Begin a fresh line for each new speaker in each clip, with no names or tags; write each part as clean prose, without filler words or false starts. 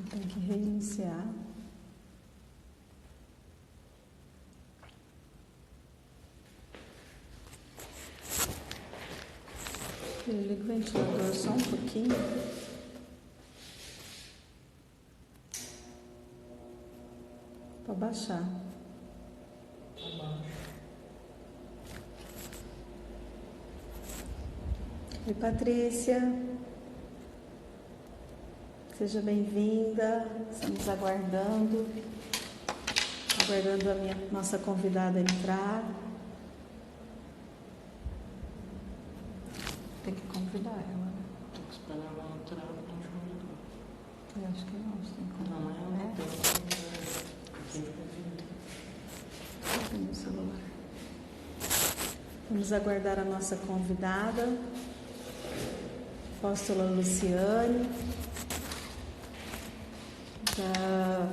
Tem que reiniciar. Liga o ventilador só um pouquinho. Para baixar. Oi, Patrícia. Seja bem-vinda. Estamos aguardando a nossa convidada entrar. Tem que convidar ela, né?
Tem que esperar ela entrar pra gente convidar.
Eu acho que não, você tem que convidar.
Não, mas ela não tem
Tem no celular. Vamos aguardar a nossa convidada, Apóstola Luciane, da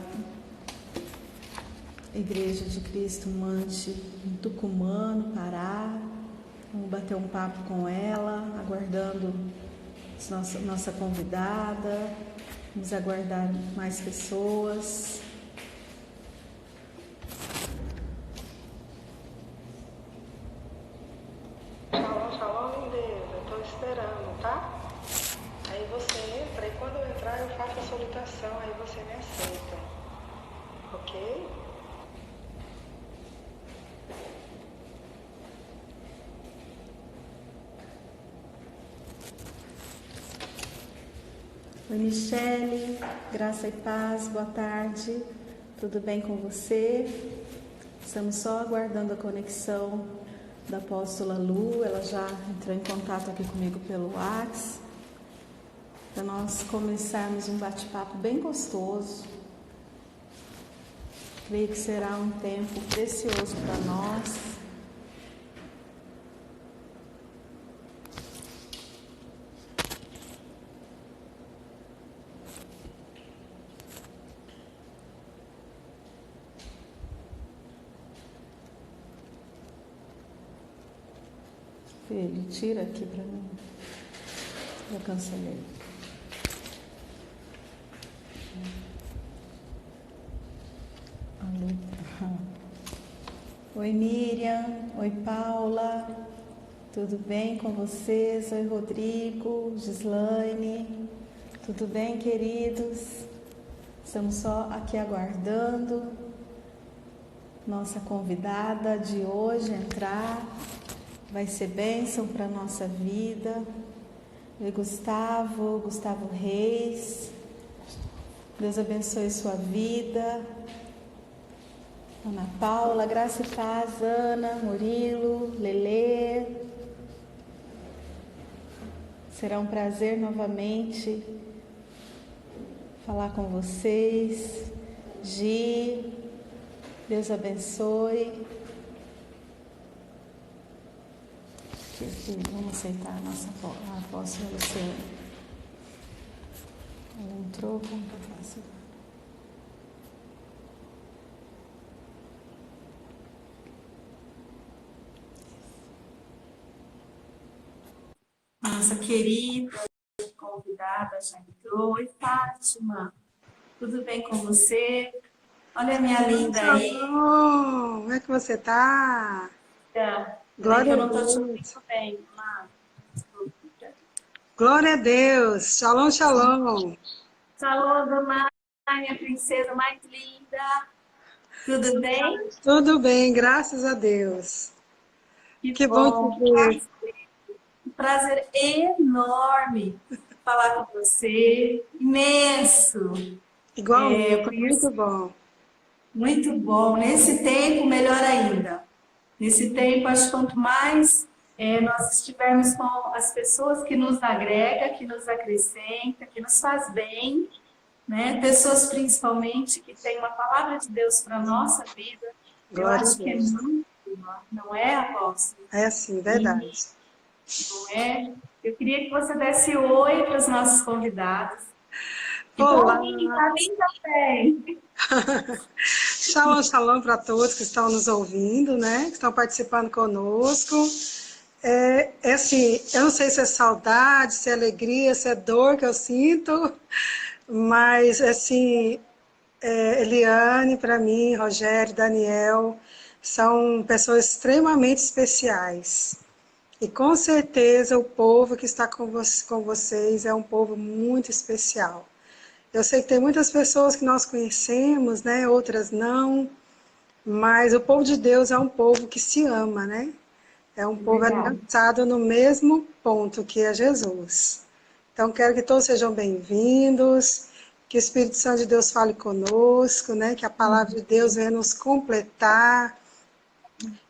Igreja de Cristo Mante, em Tucumã, no Pará. Vamos bater um papo com ela, aguardando nossa convidada. Vamos aguardar mais pessoas.
Shalom, shalom, lindeza. Estou esperando, tá? Aí você entra e quando eu entrar eu faço a solicitação, aí você me aceita. Ok?
Oi, Michele, graça e paz, boa tarde, tudo bem com você? Estamos só aguardando a conexão da Apóstola Lu, ela já entrou em contato aqui comigo pelo WhatsApp, para nós começarmos um bate-papo bem gostoso. Creio que será um tempo precioso para nós. Filho, tira aqui para mim. Eu cancelei. Oi, Miriam. Oi, Paula. Tudo bem com vocês? Oi, Rodrigo, Gislaine. Tudo bem, queridos? Estamos só aqui aguardando nossa convidada de hoje entrar. Vai ser bênção para a nossa vida. Oi, Gustavo Reis. Deus abençoe sua vida. Ana Paula, graça e paz, Ana, Murilo, Lelê. Será um prazer novamente falar com vocês. Gi, Deus abençoe. Vamos aceitar a nossa apóstola Luciane. Ela entrou, como que eu faço? Nossa querida convidada já entrou. Oi, Fátima. Tudo bem com você? Olha a minha linda aí.
Como é que você tá?
Glória
Glória
eu
a
não estou te
Deus.
ouvindo bem, Má.
Glória a Deus. Shalom, shalom.
Saúde, Má, minha princesa mais linda. Tudo bem?
Tudo bem, graças a Deus.
Que
Que bom te
bom.
ver.
Um prazer enorme falar com você. Imenso.
Igualmente, muito bom.
Muito bom. Nesse tempo, melhor ainda. Nesse tempo, acho que quanto mais nós estivermos com as pessoas que nos agrega, que nos acrescenta, que nos faz bem, né? Pessoas principalmente que têm uma palavra de Deus para a nossa vida, eu
Glória a
acho que é
Deus.
muito, não é, apóstolo?
É assim,
E,
verdade.
não é? Eu queria que você desse oi para os nossos convidados. E
Olá.
tá linda, bem.
Shalom, shalom para todos que estão nos ouvindo, né? Que estão participando conosco. É assim, eu não sei se é saudade, se é alegria, se é dor que eu sinto,
Mas, assim, Eliane, para mim, Rogério, Daniel, são pessoas extremamente especiais. E com certeza o povo que está com vocês é um povo muito especial. Eu sei que tem muitas pessoas que nós conhecemos, né? Outras não, mas o povo de Deus é um povo que se ama, né? É um povo
Verdade.
aliançado no mesmo ponto que é Jesus. Então, quero que todos sejam bem-vindos, que o Espírito Santo de Deus fale conosco, né? Que a palavra de Deus venha nos completar,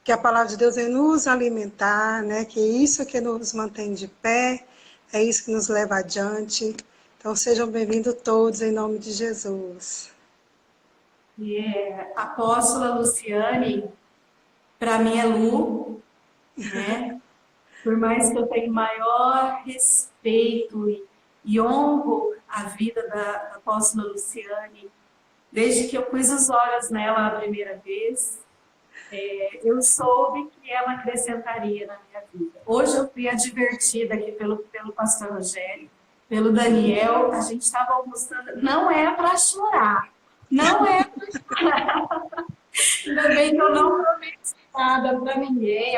que a palavra de Deus venha nos alimentar, né? Que é isso que nos mantém de pé, é isso que nos leva adiante. Então, sejam bem-vindos todos, em nome de Jesus.
Apóstola Luciane, para mim é Lu, né? Por mais que eu tenha maior respeito e honro a vida da apóstola Luciane, desde que eu pus os olhos nela a primeira vez, eu soube que ela acrescentaria na minha vida. Hoje eu fui advertida aqui pelo pastor Rogério, pelo Daniel, a gente estava almoçando, não é para chorar, não é para chorar. Ainda bem que eu não prometi nada para ninguém,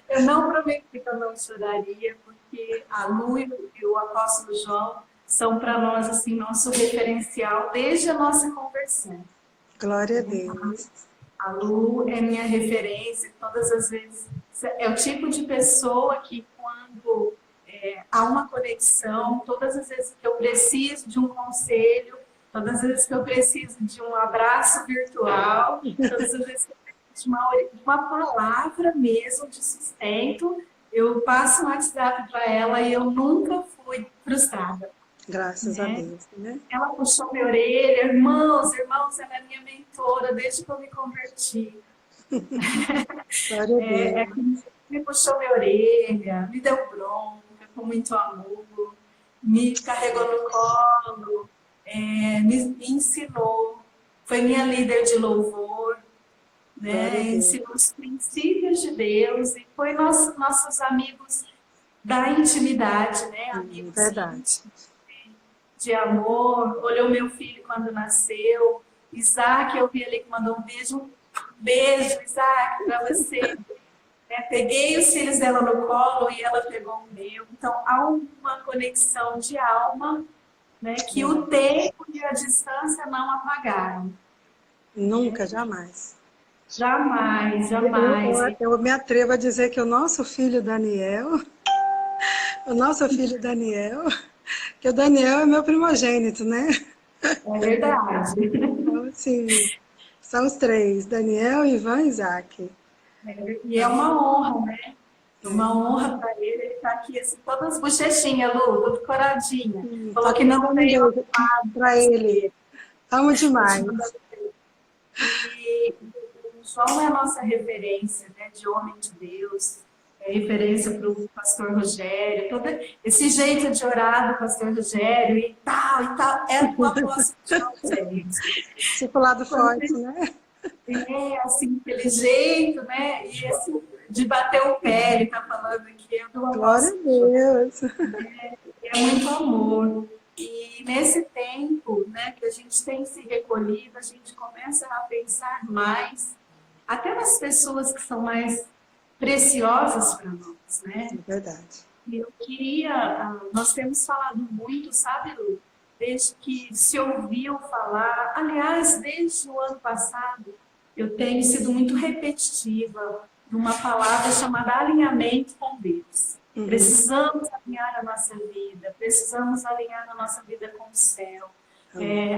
eu não prometi que eu não choraria, porque a Lu e o apóstolo João são para nós assim nosso referencial desde a nossa conversão.
Glória a Deus.
A Lu é minha referência todas as vezes. É o tipo de pessoa que quando há uma conexão, todas as vezes que eu preciso de um conselho, todas as vezes que eu preciso de um abraço virtual, todas as vezes que eu preciso de uma palavra mesmo de sustento, eu passo um WhatsApp para ela e eu nunca fui frustrada.
Graças a Deus, né?
Ela puxou minha orelha, irmãos, ela é minha mentora desde que eu me converti.
Glória a Deus.
Me puxou minha orelha, me deu bronca com muito amor, me carregou no colo, me ensinou, foi minha líder de louvor, né? Ensinou os princípios de Deus e foi nossos amigos da intimidade, né? Amigos
Verdade.
de amor, olhou meu filho quando nasceu, Isaac, eu vi ali que mandou um beijo, Isaac, para você. Peguei os filhos dela no colo e ela pegou o meu. Então, há uma conexão de alma, né, que o tempo e a distância não apagaram.
Nunca, jamais.
Jamais, jamais.
Eu me atrevo a dizer que o nosso filho Daniel, que o Daniel é meu primogênito, né?
É verdade.
Então, assim, são os três, Daniel, Ivan e Isaac.
E é uma honra, né? Uma honra para ele. Ele está aqui, assim, todas as bochechinhas, Lu, tudo coradinha. Falou que não tem
para ele. Amo demais.
E o João é a nossa referência, né, de homem de Deus, é referência para o pastor Rogério, todo esse jeito de orar do pastor Rogério e tal, é o apóstolo João, gente.
Tipo lado forte, né?
Assim, aquele jeito, né, e assim, de bater o pé, ele está falando aqui, é do apóstolo.
Glória a Deus.
É muito amor. E nesse tempo, né, que a gente tem se recolhido, a gente começa a pensar mais, até nas pessoas que são mais preciosas para nós, né?
É verdade.
E eu queria, nós temos falado muito, sabe, Lu? Desde que se ouviu falar, aliás, desde o ano passado, eu tenho sido muito repetitiva de uma palavra chamada alinhamento com Deus. Precisamos alinhar a nossa vida, precisamos alinhar a nossa vida com o céu.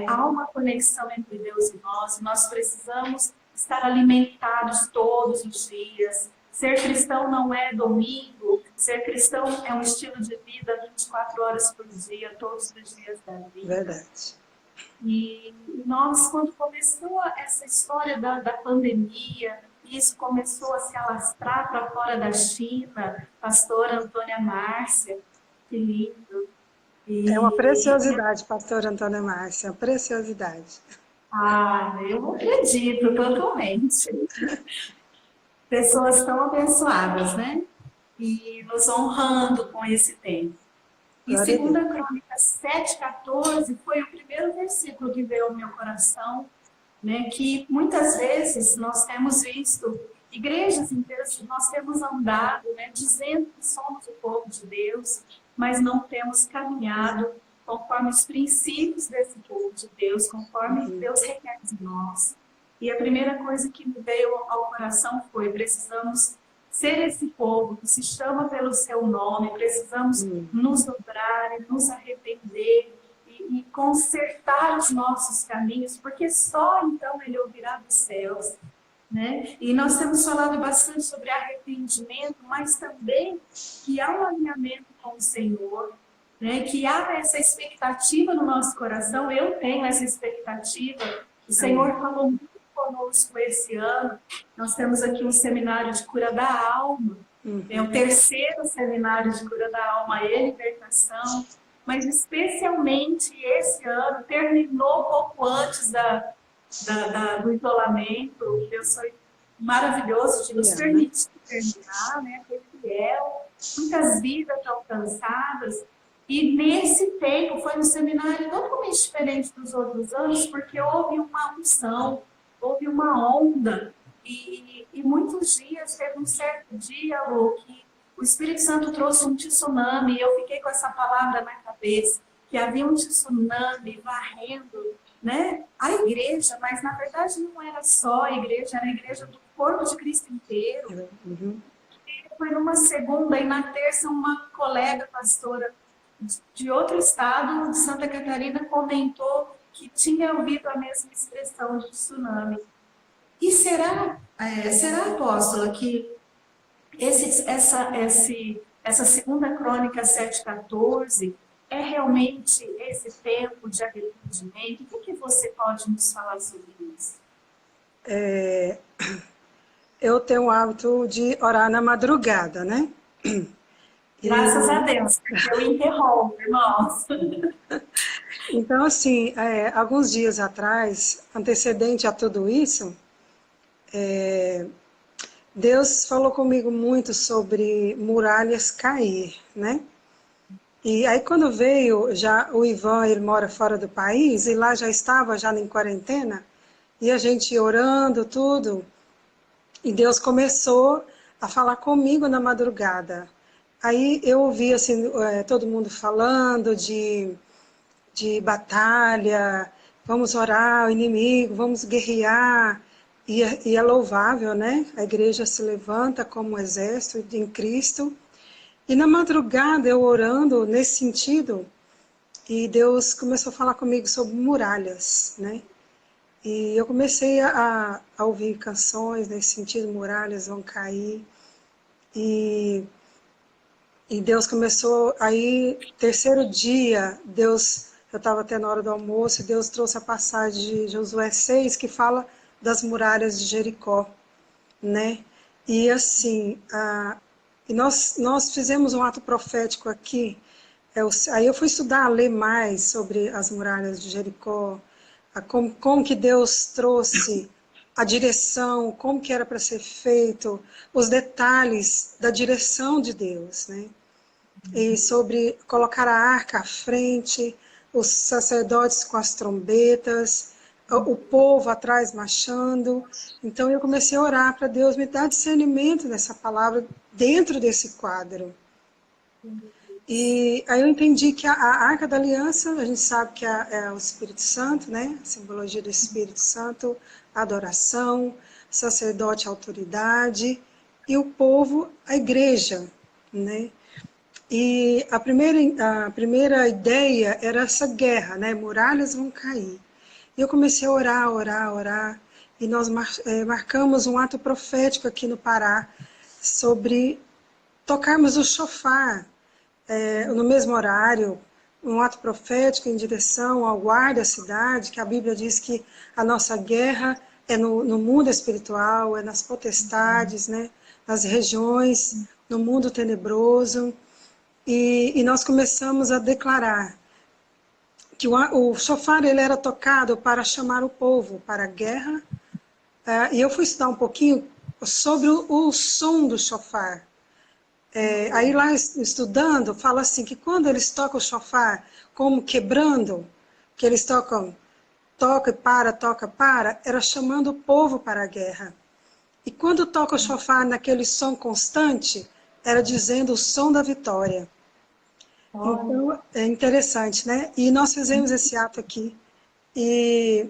Há uma conexão entre Deus e nós precisamos estar alimentados todos os dias. Ser cristão não é domingo, ser cristão é um estilo de vida 24 horas por dia, todos os dias da vida.
Verdade.
E nós, quando começou essa história da pandemia, isso começou a se alastrar para fora da China, pastora Antônia Márcia, que lindo.
É uma preciosidade, pastora Antônia Márcia, uma preciosidade.
Eu acredito totalmente. Pessoas tão abençoadas, né? E nos honrando com esse tempo.
E
Glória a Deus.
2 Crônicas 7,14 foi o primeiro versículo que veio ao meu coração, né, que muitas vezes nós temos visto igrejas inteiras, nós temos andado, né, dizendo que somos o povo de Deus, mas não temos caminhado conforme os princípios desse povo de Deus, conforme Deus requer de nós. E a primeira coisa que me veio ao coração foi: precisamos ser esse povo que se chama pelo seu nome, precisamos nos dobrar e nos arrepender e consertar os nossos caminhos, porque só então Ele ouvirá dos céus. Né? E nós temos falado bastante sobre arrependimento, mas também que há um alinhamento com o Senhor, né? Que há essa expectativa no nosso coração. Eu tenho essa expectativa. O Senhor falou muito conosco esse ano. Nós temos aqui um seminário de cura da alma, é o terceiro seminário de cura da alma e libertação, mas especialmente esse ano terminou pouco antes do isolamento. Deus foi maravilhoso de nos permitir terminar, né? Foi fiel, muitas vidas alcançadas. E nesse tempo foi um seminário totalmente diferente dos outros anos, porque houve uma unção, houve uma onda. E muitos dias, teve um certo dia, Lu, que o Espírito Santo trouxe um tsunami, e eu fiquei com essa palavra na cabeça, que havia um tsunami varrendo, né, a igreja, mas na verdade não era só a igreja, era a igreja do corpo de Cristo inteiro. Foi numa segunda, e na terça uma colega pastora de outro estado, de Santa Catarina, comentou que tinha ouvido a mesma expressão de tsunami. E será apóstola, que essa 2 Crônica 7,14 é realmente esse tempo de arrependimento? O que você pode nos falar sobre isso?
Eu tenho o hábito de orar na madrugada, né?
Graças a Deus, porque eu interrompo, irmãos.
Então, assim, alguns dias atrás, antecedente a tudo isso, Deus falou comigo muito sobre muralhas cair, né? E aí quando veio, já o Ivan, ele mora fora do país, e lá já estava, já em quarentena, e a gente orando, tudo, e Deus começou a falar comigo na madrugada. Aí eu ouvi, assim, todo mundo falando de batalha, vamos orar o inimigo, vamos guerrear, e é louvável, né? A igreja se levanta como um exército em Cristo. E na madrugada, eu orando nesse sentido, e Deus começou a falar comigo sobre muralhas, né? E eu comecei a ouvir canções nesse sentido: muralhas vão cair. E Deus começou, aí, terceiro dia, eu estava até na hora do almoço, e Deus trouxe a passagem de Josué 6, que fala das muralhas de Jericó, né? E assim, e nós fizemos um ato profético aqui. Aí eu fui estudar, ler mais sobre as muralhas de Jericó, como que Deus trouxe a direção, como que era para ser feito, os detalhes da direção de Deus, né? E sobre colocar a arca à frente, os sacerdotes com as trombetas, o povo atrás marchando. Então eu comecei a orar para Deus me dar discernimento dessa palavra dentro desse quadro. E aí eu entendi que a Arca da Aliança, a gente sabe que é o Espírito Santo, né? A simbologia do Espírito Santo, a adoração, sacerdote, a autoridade, e o povo, a igreja, né? E a primeira ideia era essa guerra, né? Muralhas vão cair. E eu comecei a orar, e nós marcamos um ato profético aqui no Pará sobre tocarmos o shofar no mesmo horário, um ato profético em direção ao guarda da cidade, que a Bíblia diz que a nossa guerra é no mundo espiritual, é nas potestades, né? Nas regiões, no mundo tenebroso. E nós começamos a declarar que o shofar ele era tocado para chamar o povo para a guerra. E eu fui estudar um pouquinho sobre o som do shofar. Aí lá estudando, fala assim, que quando eles tocam o chofar, como quebrando, que eles tocam, toca e para, era chamando o povo para a guerra. E quando toca o chofar naquele som constante, era dizendo o som da vitória. Então, é interessante, né? E nós fizemos esse ato aqui. E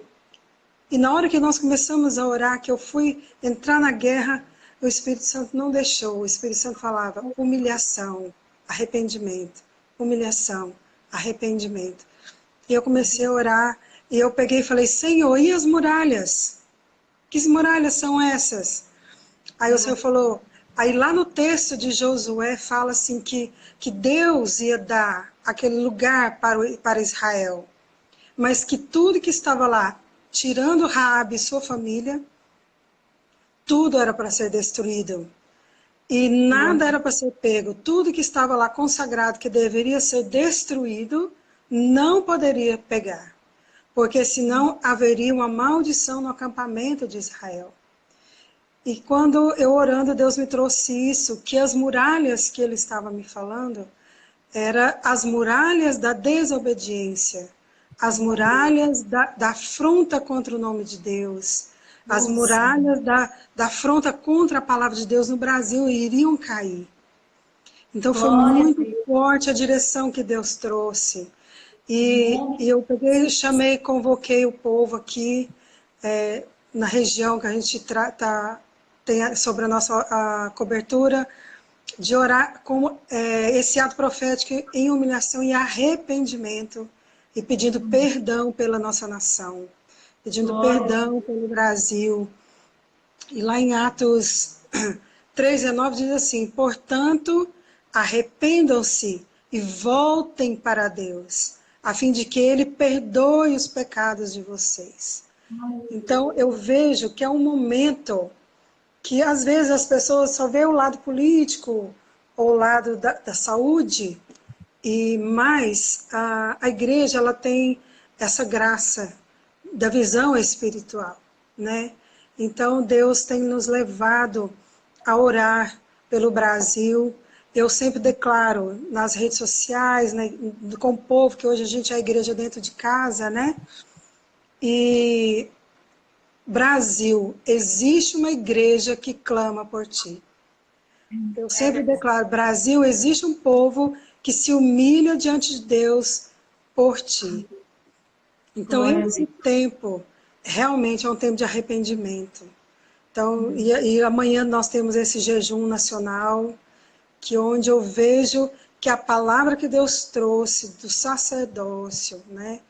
na hora que nós começamos a orar, que eu fui entrar na guerra, o Espírito Santo não deixou. O Espírito Santo falava humilhação, arrependimento, humilhação, arrependimento. E eu comecei a orar, e eu peguei e falei, Senhor, e as muralhas? Que muralhas são essas? Aí o Senhor falou, aí lá no texto de Josué fala assim que Deus ia dar aquele lugar para Israel, mas que tudo que estava lá, tirando Raabe e sua família, tudo era para ser destruído. E nada era para ser pego. Tudo que estava lá consagrado, que deveria ser destruído, não poderia pegar. Porque senão haveria uma maldição no acampamento de Israel. E quando eu orando, Deus me trouxe isso, que as muralhas que ele estava me falando, eram as muralhas da desobediência, as muralhas da afronta contra o nome de Deus, as muralhas da afronta contra a palavra de Deus no Brasil iriam cair. Então foi muito forte a direção que Deus trouxe. E eu peguei, chamei, convoquei o povo aqui, na região que a gente tem sobre a nossa cobertura, de orar com esse ato profético em humilhação e arrependimento, e pedindo perdão pela nossa nação, pedindo perdão pelo Brasil. E lá em Atos 3:19 diz assim, portanto, arrependam-se e voltem para Deus, a fim de que Ele perdoe os pecados de vocês. Então, eu vejo que é um momento que, às vezes, as pessoas só veem o lado político ou o lado da saúde, mas a igreja ela tem essa graça da visão espiritual, né? Então, Deus tem nos levado a orar pelo Brasil. Eu sempre declaro nas redes sociais, né, com o povo, que hoje a gente é a igreja dentro de casa, né? E Brasil, existe uma igreja que clama por ti. Eu sempre declaro, Brasil, existe um povo que se humilha diante de Deus por ti. Então, esse tempo realmente é um tempo de arrependimento. Então, e amanhã nós temos esse jejum nacional, que onde eu vejo que a palavra que Deus trouxe do sacerdócio, né?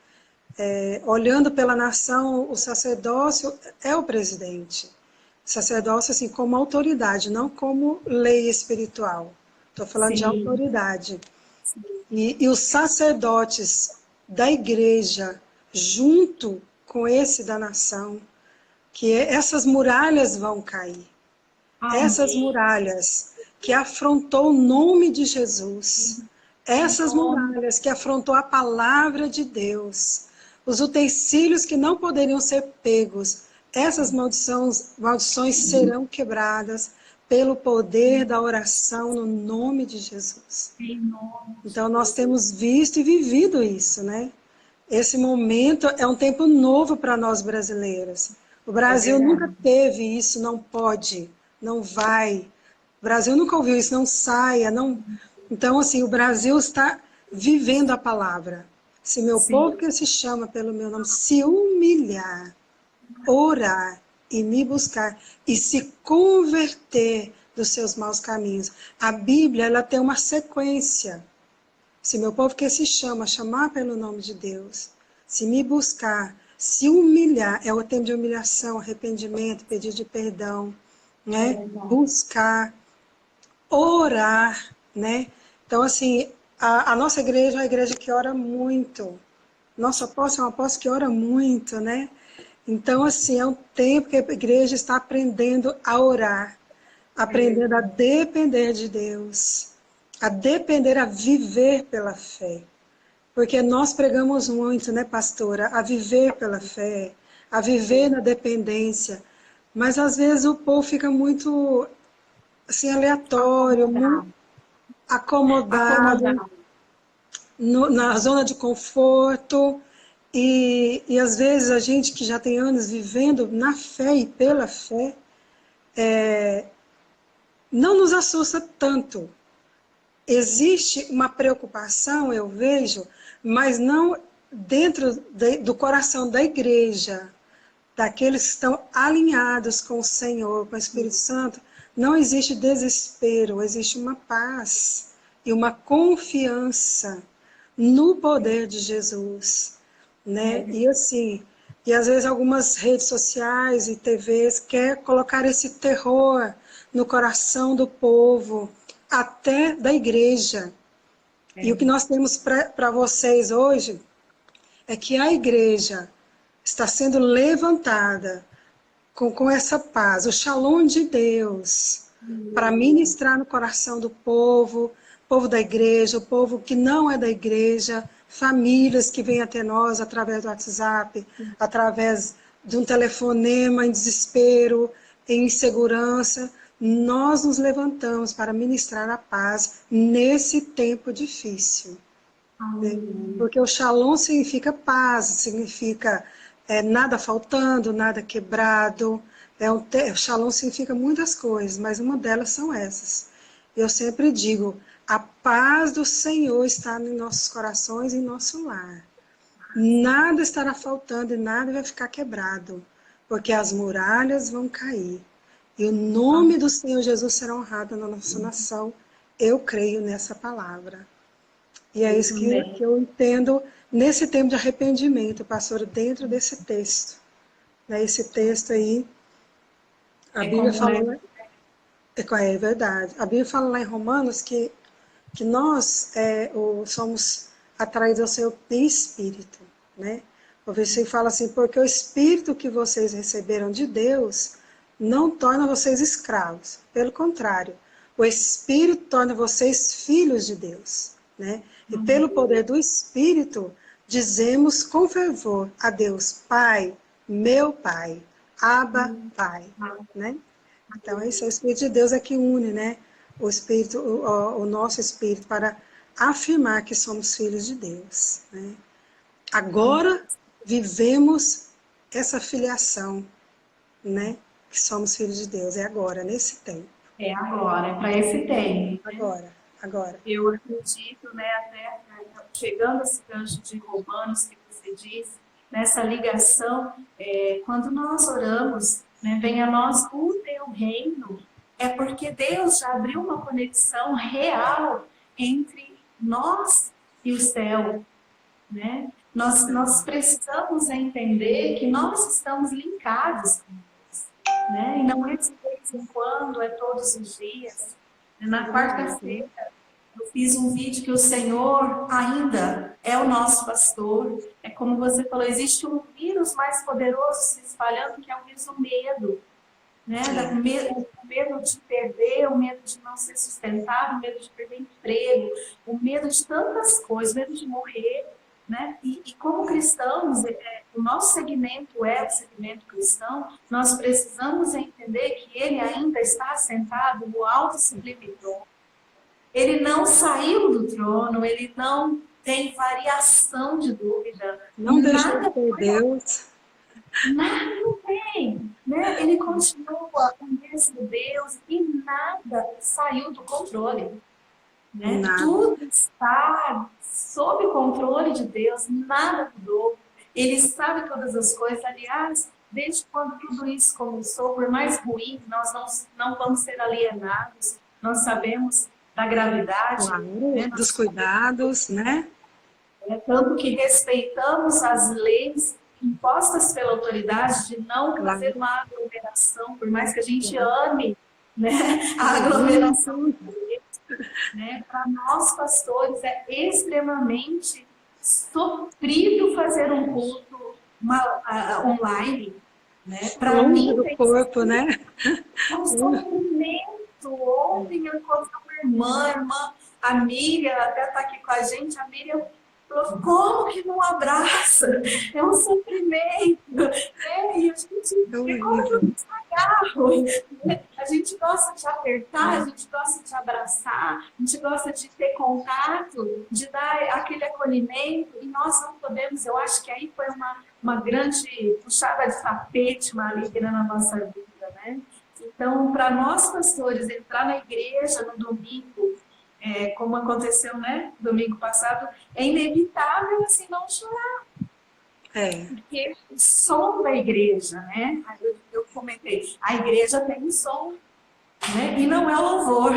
Olhando pela nação, o sacerdócio é o presidente. Sacerdócio, assim, como autoridade, não como lei espiritual. Estou falando de autoridade. E os sacerdotes da igreja, junto com esse da nação, que essas muralhas vão cair. Amém. Essas muralhas que afrontou o nome de Jesus. Essas muralhas que afrontou a palavra de Deus. Os utensílios que não poderiam ser pegos. Essas maldições serão quebradas pelo poder da oração no nome de Jesus. Então nós temos visto e vivido isso, né? Esse momento é um tempo novo para nós brasileiros. O Brasil nunca teve isso, não pode, não vai. O Brasil nunca ouviu isso, não saia. Não... Então, assim, o Brasil está vivendo a palavra. Se meu povo que se chama pelo meu nome se humilhar, orar e me buscar e se converter dos seus maus caminhos. A Bíblia, ela tem uma sequência. Se meu povo que se chama, chamar pelo nome de Deus, se me buscar, se humilhar, é o tempo de humilhação, arrependimento, pedido de perdão, né? Buscar, orar, né? Então, assim, a nossa igreja é uma igreja que ora muito. Nosso apóstolo é um apóstolo que ora muito, né? Então, assim, é um tempo que a igreja está aprendendo a orar, aprendendo a depender de Deus, a depender, a viver pela fé. Porque nós pregamos muito, né, pastora? A viver pela fé, a viver na dependência. Mas, às vezes, o povo fica muito, assim, aleatório, acomodado, na zona de conforto, e às vezes a gente que já tem anos vivendo na fé e pela fé, não nos assusta tanto. Existe uma preocupação, eu vejo, mas não dentro do coração da igreja, daqueles que estão alinhados com o Senhor, com o Espírito Santo. Não existe desespero, existe uma paz e uma confiança no poder de Jesus, né? E assim, e às vezes algumas redes sociais e TVs querem colocar esse terror no coração do povo, até da igreja. E o que nós temos para vocês hoje é que a igreja está sendo levantada com essa paz, o shalom de Deus, para ministrar no coração do povo da igreja, o povo que não é da igreja, famílias que vêm até nós através do WhatsApp, através de um telefonema em desespero, em insegurança. Nós nos levantamos para ministrar a paz nesse tempo difícil. Porque o shalom significa paz, significa nada faltando, nada quebrado. O shalom significa muitas coisas, mas uma delas são essas. Eu sempre digo, a paz do Senhor está em nossos corações e em nosso lar. Nada estará faltando e nada vai ficar quebrado, porque as muralhas vão cair. E o nome do Senhor Jesus será honrado na nossa nação. Eu creio nessa palavra. E é isso que eu entendo nesse tempo de arrependimento, pastor, dentro desse texto. Esse texto aí, a Bíblia fala... É verdade. A Bíblia fala lá em Romanos que nós somos atraídos ao Senhor em espírito, né? O versículo fala assim, porque o espírito que vocês receberam de Deus não torna vocês escravos. Pelo contrário, o Espírito torna vocês filhos de Deus, né? E pelo poder do Espírito, dizemos com fervor a Deus, Pai, meu Pai, Abba, Pai, né? Então, esse é o Espírito de Deus que une, né? O nosso Espírito para afirmar que somos filhos de Deus, né? Agora vivemos essa filiação, né? Que somos filhos de Deus, é agora, nesse tempo.
É agora, é para esse tempo.
Agora.
Eu acredito, né, até chegando a esse gancho de Romanos que você disse, nessa ligação, quando nós oramos, né, venha a nós o teu reino, é porque Deus já abriu uma conexão real entre nós e o céu, né? Nós precisamos entender que nós estamos linkados com Deus, né? E não é de vez em quando, é todos os dias. Na quarta-feira, eu fiz um vídeo que o Senhor ainda é o nosso pastor. É como você falou, existe um vírus mais poderoso se espalhando, que é o vírus do medo. Né? O medo de perder, o medo de não ser sustentado, o medo de perder emprego, o medo de tantas coisas, o medo de morrer. Né? E como cristãos, o nosso segmento é o segmento cristão, nós precisamos entender que ele ainda está assentado no alto e sublime trono. Ele não saiu do trono, ele não tem variação de dúvida.
Não deixou de ter Deus.
Nada tem. Né? Ele continua o mesmo Deus e nada saiu do controle. Né? Tudo está sob controle de Deus, nada mudou. Ele sabe todas as coisas. Aliás, desde quando tudo isso começou, por mais ruim, nós não vamos ser alienados. Nós sabemos da gravidade,
claro,
né?
Dos cuidados, né?
Tanto que respeitamos as leis impostas pela autoridade de não fazer uma aglomeração, por mais que a gente ame, né, a aglomeração. Né? Para nós, pastores, é extremamente sofrido fazer um culto online. Né? Para mim,
do corpo, né?
É um sofrimento. Ontem eu encontrei uma irmã, a Miriam, até está aqui com a gente. A Miriam Falou, como que não abraça? É um sofrimento. Né? E a gente, como que eu não agarro? A gente gosta de apertar, a gente gosta de abraçar, a gente gosta de ter contato, de dar aquele acolhimento, e nós não podemos, eu acho que aí foi uma grande puxada de tapete maligna na nossa vida, né? Então, para nós pastores, entrar na igreja no domingo, como aconteceu, né, domingo passado, é inevitável, assim, não chorar. Porque o som da igreja, né, eu comentei, a igreja tem um som, né, e não é louvor.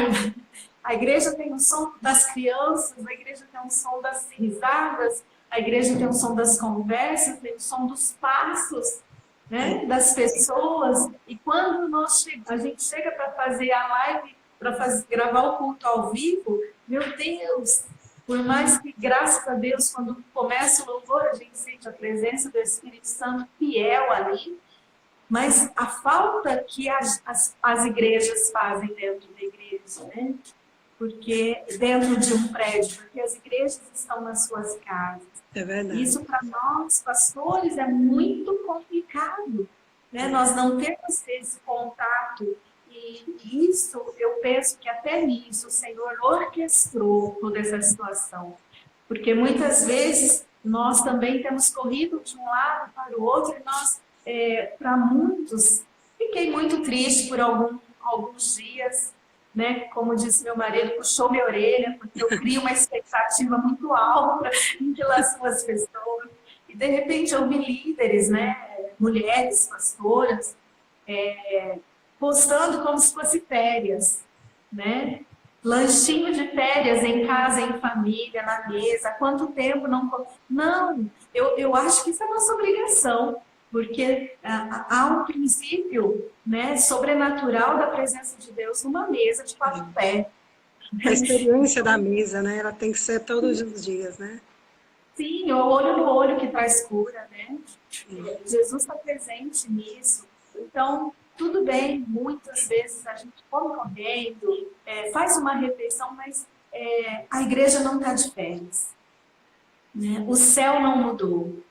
A igreja tem o som das crianças, a igreja tem o som das risadas, a igreja tem o som das conversas, tem o som dos passos, né, das pessoas. E quando a gente chega para fazer a live, para gravar o culto ao vivo, meu Deus, por mais que, graças a Deus, quando começa o louvor, a gente sente a presença do Espírito Santo fiel ali, mas a falta que as igrejas fazem dentro da igreja, né? Porque dentro de um prédio, porque as igrejas estão nas suas casas.
É verdade.
Isso para nós, pastores, é muito complicado, né? Nós não temos esse contato. E isso, eu penso que até nisso o Senhor orquestrou toda essa situação. Porque muitas vezes nós também temos corrido de um lado para o outro e nós, para muitos, fiquei muito triste por alguns dias, né? Como disse meu marido, puxou minha orelha, porque eu crio uma expectativa muito alta em relação às pessoas. E de repente eu vi líderes, né? Mulheres, pastoras, postando como se fosse férias, né? Lanchinho de férias em casa, em família, na mesa. Quanto tempo não... Não, eu acho que isso é nossa obrigação, porque há um princípio, né, sobrenatural da presença de Deus numa mesa de 4 pés.
A experiência da mesa, né? Ela tem que ser todos os dias, né?
Sim, o olho no olho que traz cura, né? Jesus está presente nisso. Então, tudo bem, muitas vezes a gente come correndo, faz uma refeição, mas a igreja não está de férias. Né? O céu não mudou.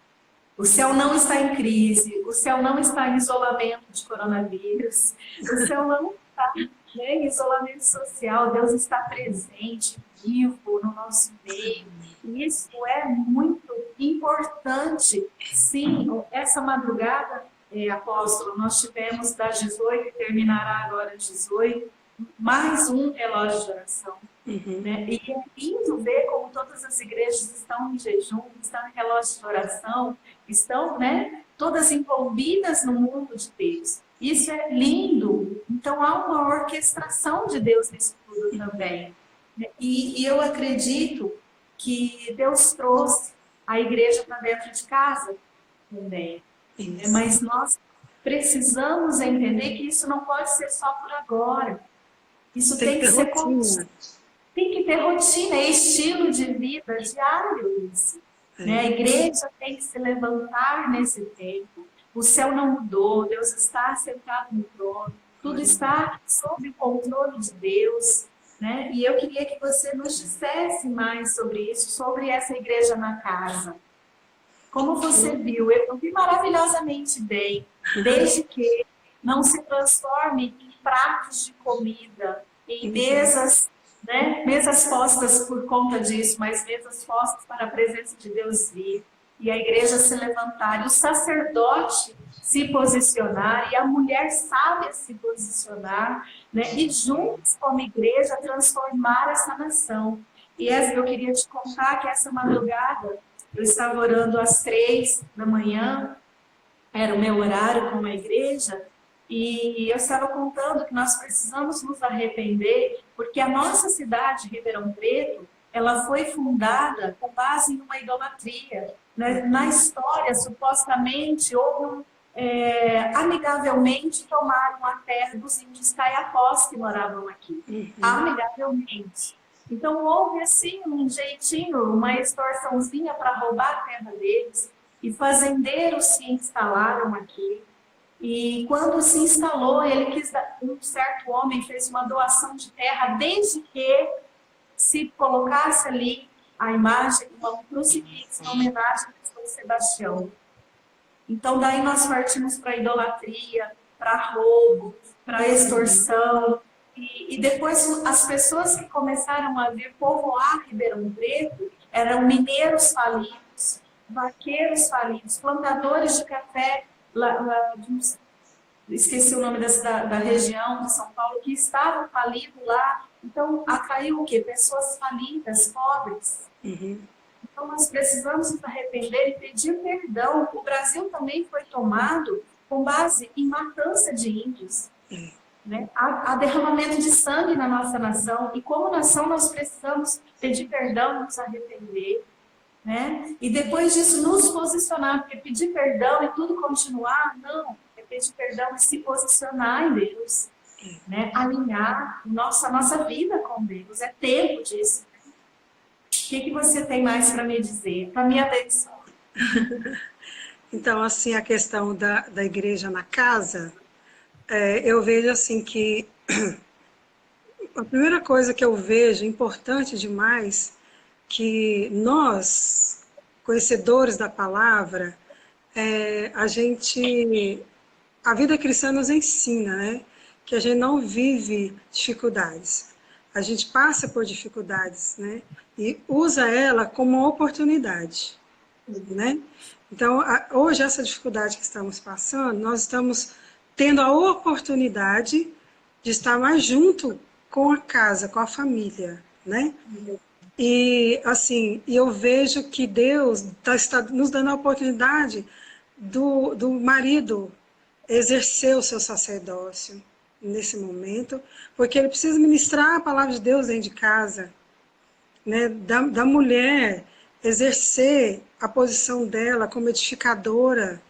O céu não está em crise. O céu não está em isolamento de coronavírus. O céu não está, né, em isolamento social. Deus está presente, vivo no nosso meio. E isso é muito importante. Sim, essa madrugada... apóstolo, nós tivemos das 18 e terminará agora às 18, mais um relógio de oração. Né? E é lindo ver como todas as igrejas estão em jejum, estão em relógio de oração, estão, né, todas envolvidas no mundo de Deus. Isso é lindo. Então há uma orquestração de Deus nisso tudo também. E eu acredito que Deus trouxe a igreja para dentro de casa também. Mas nós precisamos entender que isso não pode ser só por agora. Isso tem que ser contínuo. Tem que ter rotina, é estilo de vida diário isso. Né? A igreja tem que se levantar nesse tempo. O céu não mudou, Deus está sentado no trono, tudo está sob o controle de Deus. Né? E eu queria que você nos dissesse mais sobre isso, sobre essa igreja na casa. Como você viu, eu vi maravilhosamente bem, desde que não se transforme em pratos de comida, em mesas, né, mesas postas por conta disso, mas mesas postas para a presença de Deus vir, e a igreja se levantar, e o sacerdote se posicionar, e a mulher sábia se posicionar, né, e juntos como igreja transformar essa nação. E eu queria te contar que essa madrugada, eu estava orando às 3 da manhã, era o meu horário com a igreja, e eu estava contando que nós precisamos nos arrepender, porque a nossa cidade, Ribeirão Preto, ela foi fundada com base em uma idolatria. Né? Na história, supostamente, houve amigavelmente tomaram a terra dos índios caiapós que moravam aqui. Amigavelmente. Então, houve assim um jeitinho, uma extorsãozinha para roubar a terra deles, e fazendeiros se instalaram aqui. E quando se instalou, um certo homem fez uma doação de terra, desde que se colocasse ali a imagem, um crucifixo, em homenagem a São Sebastião. Então, daí nós partimos para idolatria, para roubo, para extorsão. E depois as pessoas que começaram a vir povoar Ribeirão Preto eram mineiros falidos, vaqueiros falidos, plantadores de café, esqueci o nome da região de São Paulo, que estavam falidos lá. Então, atraiu o quê? Pessoas falidas, pobres.
Uhum.
Então, nós precisamos nos arrepender e pedir perdão. O Brasil também foi tomado com base em matança de índios. Né? Há derramamento de sangue na nossa nação. E como nação, nós precisamos pedir perdão, nos arrepender. Né? E depois disso, nos posicionar. Porque pedir perdão e tudo continuar, não. É pedir perdão e se posicionar em Deus. Né? Alinhar a nossa vida com Deus. É tempo disso. O que você tem mais para me dizer? Para me abençoar.
Então, assim, a questão da igreja na casa, eu vejo assim que a primeira coisa que eu vejo, importante demais, que nós, conhecedores da palavra, a vida cristã nos ensina, né? Que a gente não vive dificuldades. A gente passa por dificuldades, né? E usa ela como uma oportunidade, né? Então, hoje, essa dificuldade que estamos passando, nós estamos tendo a oportunidade de estar mais junto com a casa, com a família, né? E, assim, eu vejo que Deus está nos dando a oportunidade do marido exercer o seu sacerdócio nesse momento, porque ele precisa ministrar a palavra de Deus dentro de casa, né? Da mulher exercer a posição dela como edificadora,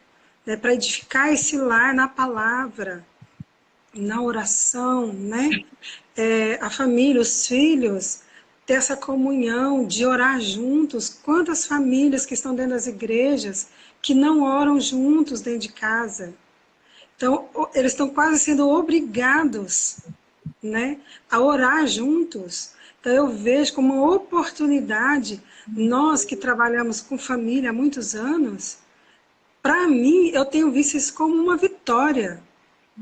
né? Para edificar esse lar na palavra, na oração, né? A família, os filhos, ter essa comunhão de orar juntos. Quantas famílias que estão dentro das igrejas que não oram juntos dentro de casa? Então, eles estão quase sendo obrigados, né, a orar juntos. Então, eu vejo como uma oportunidade, nós que trabalhamos com família há muitos anos, para mim, eu tenho visto isso como uma vitória.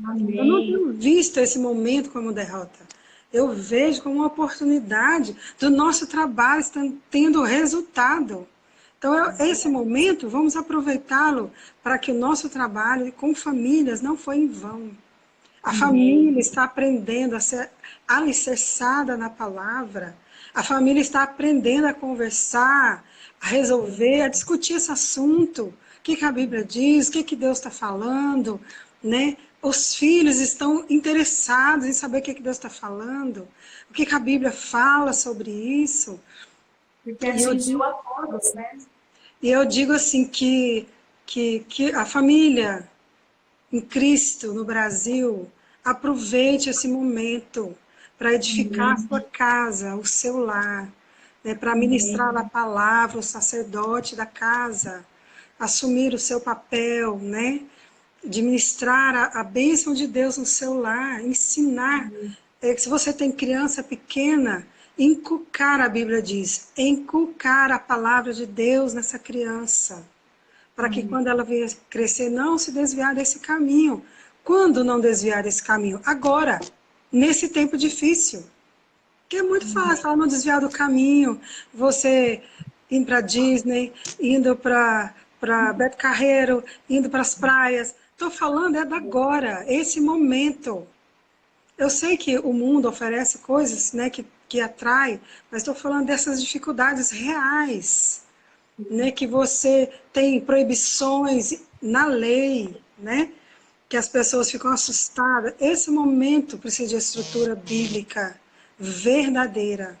Amém. Eu não tenho visto esse momento como derrota. Eu vejo como uma oportunidade do nosso trabalho tendo resultado. Então, esse momento, vamos aproveitá-lo para que o nosso trabalho com famílias não foi em vão. A família está aprendendo a ser alicerçada na palavra. A família está aprendendo a conversar, a resolver, a discutir esse assunto. O que a Bíblia diz, o que Deus está falando, né? Os filhos estão interessados em saber o que Deus está falando, o que a Bíblia fala sobre isso.
Porque atingiu a todos, né?
E eu digo assim que a família em Cristo, no Brasil, aproveite esse momento para edificar a sua casa, o seu lar, né, para ministrar a palavra, o sacerdote da casa, assumir o seu papel, né, de ministrar a bênção de Deus no seu lar, ensinar. Se você tem criança pequena, inculcar, a Bíblia diz, inculcar a palavra de Deus nessa criança, para que quando ela vier crescer, não se desviar desse caminho. Quando não desviar desse caminho? Agora, nesse tempo difícil. Que é muito fácil, ela não desviar do caminho, você indo para Disney, indo para Beto Carreiro, indo para as praias. Estou falando da agora, esse momento. Eu sei que o mundo oferece coisas, né, que atrai, mas estou falando dessas dificuldades reais, né, que você tem proibições na lei, né, que as pessoas ficam assustadas. Esse momento precisa de estrutura bíblica verdadeira.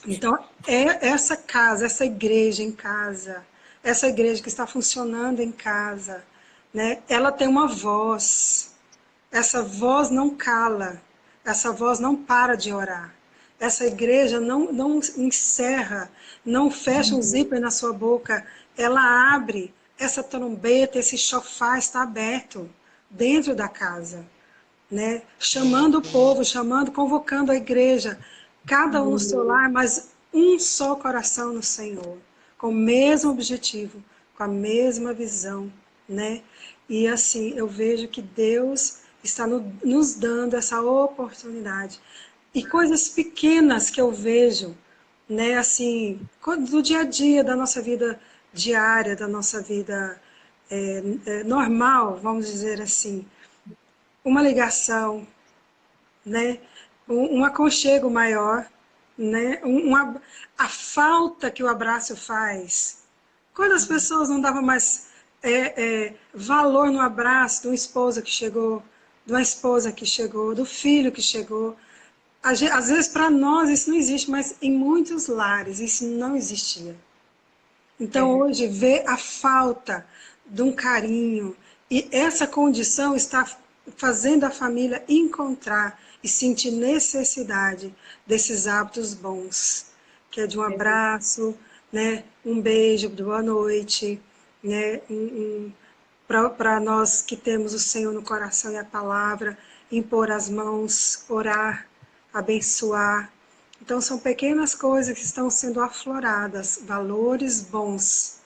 Então, essa casa, essa igreja em casa, essa igreja que está funcionando em casa, né, ela tem uma voz. Essa voz não cala, essa voz não para de orar. Essa igreja não encerra, não fecha um zíper na sua boca, ela abre, essa trombeta, esse chofar está aberto dentro da casa, né? Chamando o povo, convocando a igreja, cada um no seu lar, mas um só coração no Senhor, com o mesmo objetivo, com a mesma visão, né? E assim, eu vejo que Deus está nos dando essa oportunidade. E coisas pequenas que eu vejo, né, assim, do dia a dia, da nossa vida diária, da nossa vida normal, vamos dizer assim. Uma ligação, né, um aconchego maior, né, a falta que o abraço faz. Quando as pessoas não davam mais valor no abraço de uma esposa que chegou, de uma esposa que chegou, do filho que chegou. Às vezes, para nós, isso não existe, mas em muitos lares isso não existia. Então, hoje, ver a falta de um carinho, e essa condição está fazendo a família encontrar e sentir necessidade desses hábitos bons, que é de um abraço, né, um beijo, boa noite, né, para nós que temos o Senhor no coração e a palavra, impor as mãos, orar, abençoar. Então, são pequenas coisas que estão sendo afloradas, valores bons,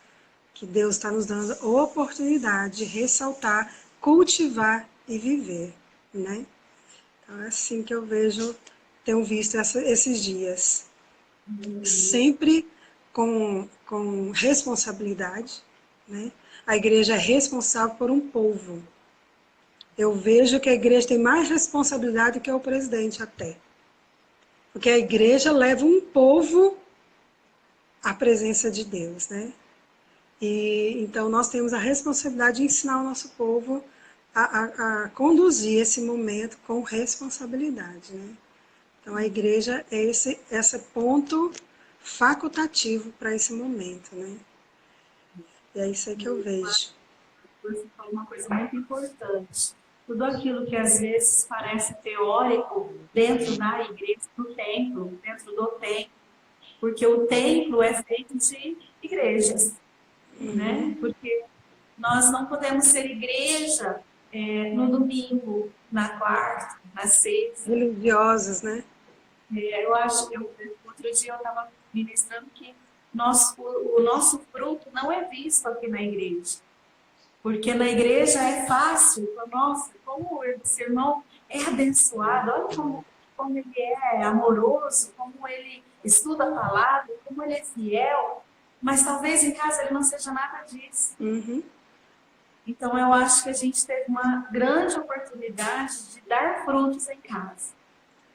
que Deus está nos dando oportunidade de ressaltar, cultivar e viver, né? Então, é assim que eu vejo, tenho visto esses dias. Sempre com responsabilidade, né? A igreja é responsável por um povo. Eu vejo que a igreja tem mais responsabilidade que o presidente até. Porque a igreja leva um povo à presença de Deus, né? E então nós temos a responsabilidade de ensinar o nosso povo a conduzir esse momento com responsabilidade, né? Então a igreja é esse ponto facultativo para esse momento, né? E é isso aí que eu vejo.
Você falou uma coisa muito importante. Tudo aquilo que às vezes parece teórico dentro da igreja, do templo, dentro do templo, porque o templo é feito de igrejas, né? Porque nós não podemos ser igreja no domingo, na quarta, na sexta.
Religiosos, né?
Outro dia eu estava ministrando que o nosso fruto não é visto aqui na igreja. Porque na igreja é fácil, nossa, como esse irmão é abençoado, olha como ele é amoroso, como ele estuda a palavra, como ele é fiel, mas talvez em casa ele não seja nada disso.
Uhum.
Então eu acho que a gente teve uma grande oportunidade de dar frutos em casa.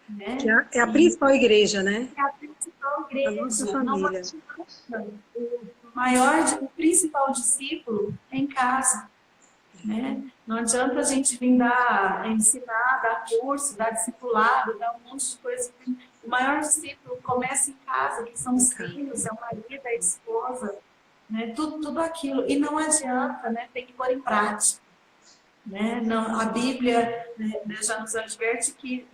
Né?
Que é a principal igreja, né?
É a principal igreja.
A nossa família.
O principal discípulo é em casa. Né? Não adianta a gente vir ensinar, dar curso, dar discipulado, dar um monte de coisa. O maior discípulo começa em casa, que são os filhos, é o marido, a esposa, né? Tudo aquilo. E não adianta, né? Tem que pôr em prática. Né? Não, a Bíblia, né, já nos adverte que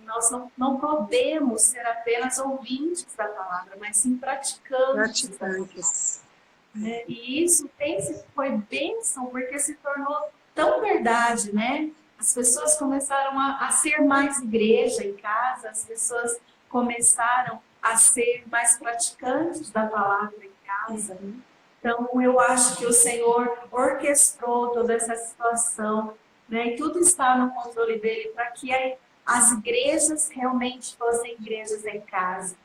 nós não podemos ser apenas ouvintes da palavra, mas sim praticantes. Né? E isso foi bênção porque se tornou tão verdade, né? As pessoas começaram a ser mais igreja em casa, as pessoas começaram a ser mais praticantes da palavra em casa. Então, eu acho que o Senhor orquestrou toda essa situação, né? E tudo está no controle dele para que as igrejas realmente fossem igrejas em casa.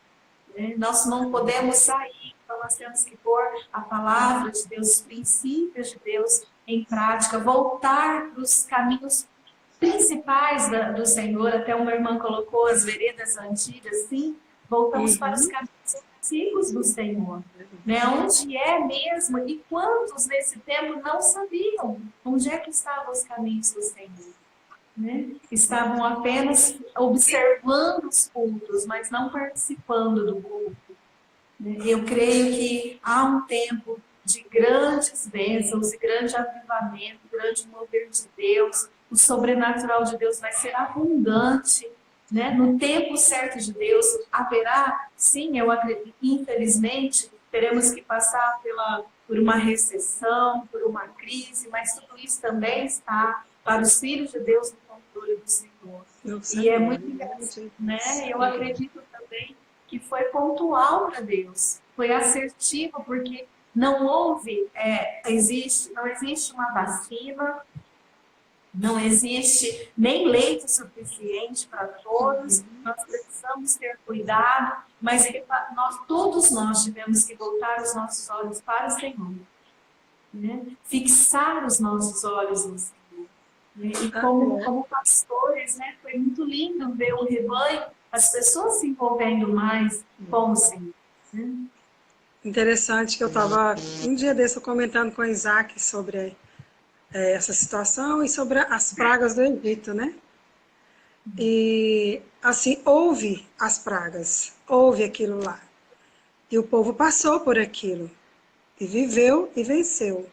Né? Nós não podemos sair, então nós temos que pôr a palavra de Deus, os princípios de Deus em prática, voltar para os caminhos principais do Senhor. Até uma irmã colocou as veredas antigas, sim, voltamos para os caminhos antigos do Senhor, né? Onde é mesmo, e quantos nesse tempo não sabiam onde é que estavam os caminhos do Senhor, né? Estavam apenas observando os cultos, mas não participando do culto. Eu creio que há um tempo de grandes bênçãos, de grande avivamento, grande mover de Deus. O sobrenatural de Deus vai ser abundante, né? No tempo certo de Deus haverá, sim, eu acredito, infelizmente, teremos que passar por uma recessão, por uma crise, mas tudo isso também está para os filhos de Deus no controle do Senhor. E é muito interessante, né? Eu acredito também que foi pontual para Deus, foi assertivo, porque não houve, não existe uma vacina, não existe nem leite suficiente para todos, nós precisamos ter cuidado, mas todos nós tivemos que voltar os nossos olhos para o Senhor, né? Fixar os nossos olhos no Senhor. Né? E como pastores, né, foi muito lindo ver o rebanho, as pessoas se envolvendo mais com o Senhor. Né?
Interessante que eu estava, um dia desse, eu comentando com o Isaac sobre essa situação e sobre as pragas do Egito, né? E, assim, houve as pragas, houve aquilo lá. E o povo passou por aquilo, e viveu e venceu.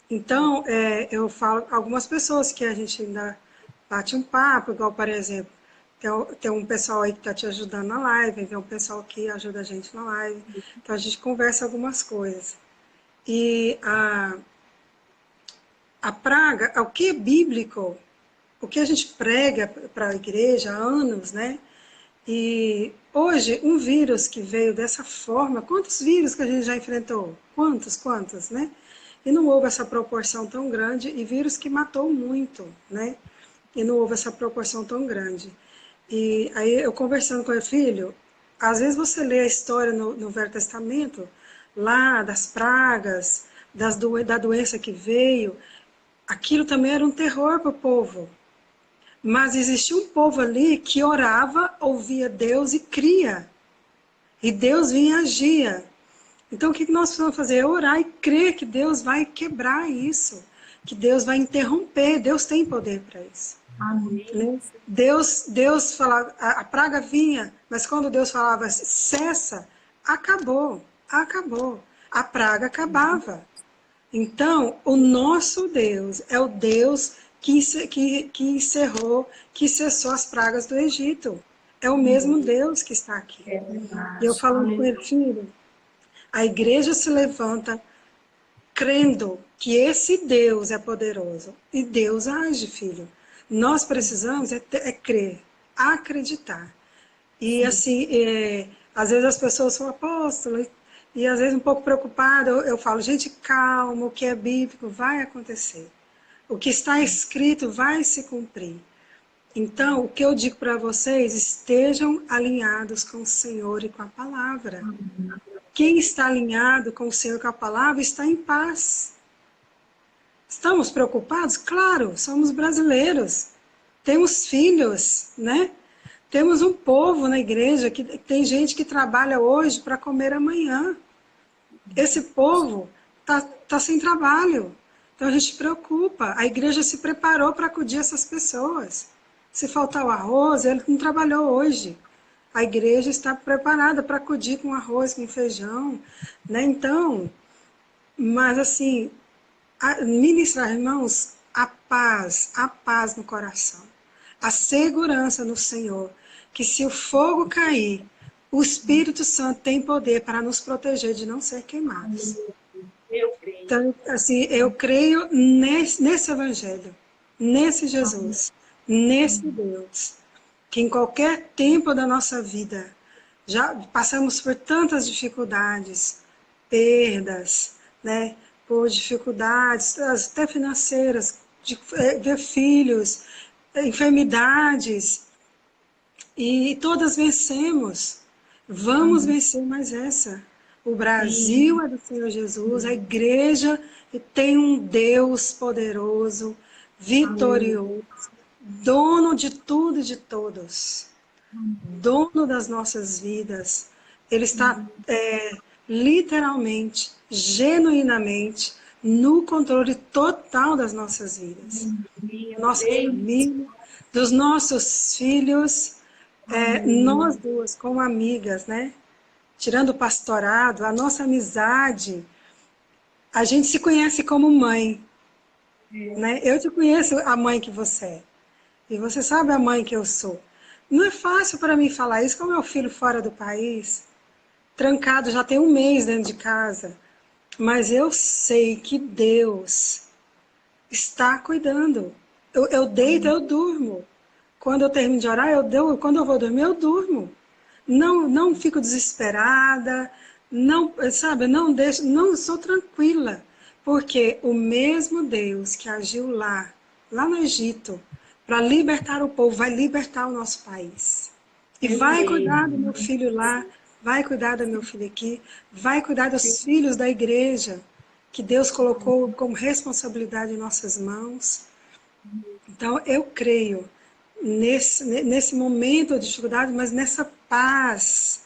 Então, eu falo algumas pessoas que a gente ainda bate um papo, igual, por exemplo, tem um pessoal aí que está te ajudando na live, tem um pessoal que ajuda a gente na live, então a gente conversa algumas coisas. E a praga, o que é bíblico, o que a gente prega para a igreja há anos, né? E hoje, um vírus que veio dessa forma, quantos vírus que a gente já enfrentou? Quantos, né? E não houve essa proporção tão grande, e vírus que matou muito, né? E não houve essa proporção tão grande. E aí eu conversando com o filho, às vezes você lê a história no Velho Testamento, lá das pragas, da doença que veio, aquilo também era um terror para o povo. Mas existia um povo ali que orava, ouvia Deus e cria. E Deus vinha e agia. Então o que nós precisamos fazer? É orar e crer que Deus vai quebrar isso. Que Deus vai interromper. Deus tem poder para isso.
Amém.
Né? Deus falava, a praga vinha, mas quando Deus falava cessa, acabou. A praga acabava. Então, o nosso Deus é o Deus que encerrou, que cessou as pragas do Egito. É o mesmo Deus que está aqui.
É verdade.
E eu falando com ele, filho, a igreja se levanta crendo que esse Deus é poderoso. E Deus age, filho. Nós precisamos crer, acreditar. E assim, às vezes as pessoas falam, apóstolo, e às vezes um pouco preocupada, eu falo, gente, calma, o que é bíblico vai acontecer. O que está escrito vai se cumprir. Então, o que eu digo para vocês, estejam alinhados com o Senhor e com a palavra. Quem está alinhado com o Senhor e com a palavra está em paz. Estamos preocupados? Claro, somos brasileiros. Temos filhos, né? Temos um povo na igreja, que tem gente que trabalha hoje para comer amanhã. Esse povo tá sem trabalho. Então a gente preocupa. A igreja se preparou para acudir essas pessoas. Se faltar o arroz, ele não trabalhou hoje. A igreja está preparada para acudir com arroz, com feijão, né? Então, mas assim, ministrar, irmãos, a paz no coração, a segurança no Senhor, que se o fogo cair, o Espírito Santo tem poder para nos proteger de não ser queimados.
Eu creio.
Então, assim, eu creio nesse Evangelho, nesse Jesus, nesse Deus, que em qualquer tempo da nossa vida, já passamos por tantas dificuldades, perdas, né, por dificuldades, até financeiras, de ver filhos, enfermidades, e todas vencemos. Vamos vencer mais essa. O Brasil é do Senhor Jesus, a igreja tem um Deus poderoso, vitorioso, dono de tudo e de todos, dono das nossas vidas. Ele está literalmente, genuinamente, no controle total das nossas vidas. Nossa família, dos nossos filhos, nós duas como amigas, né? Tirando o pastorado, a nossa amizade, a gente se conhece como mãe. Né? Eu te conheço a mãe que você é. E você sabe a mãe que eu sou. Não é fácil para mim falar isso com meu filho fora do país, trancado já tem um mês dentro de casa. Mas eu sei que Deus está cuidando. Eu deito, eu durmo. Quando eu termino de orar, quando eu vou dormir, eu durmo. não fico desesperada, não, sabe, não deixo, não sou tranquila, porque o mesmo Deus que agiu lá no Egito, para libertar o povo, vai libertar o nosso país. E vai cuidar do meu filho lá, vai cuidar do meu filho aqui, vai cuidar dos filhos da igreja, que Deus colocou como responsabilidade em nossas mãos. Então, eu creio nesse momento de dificuldade, mas nessa paz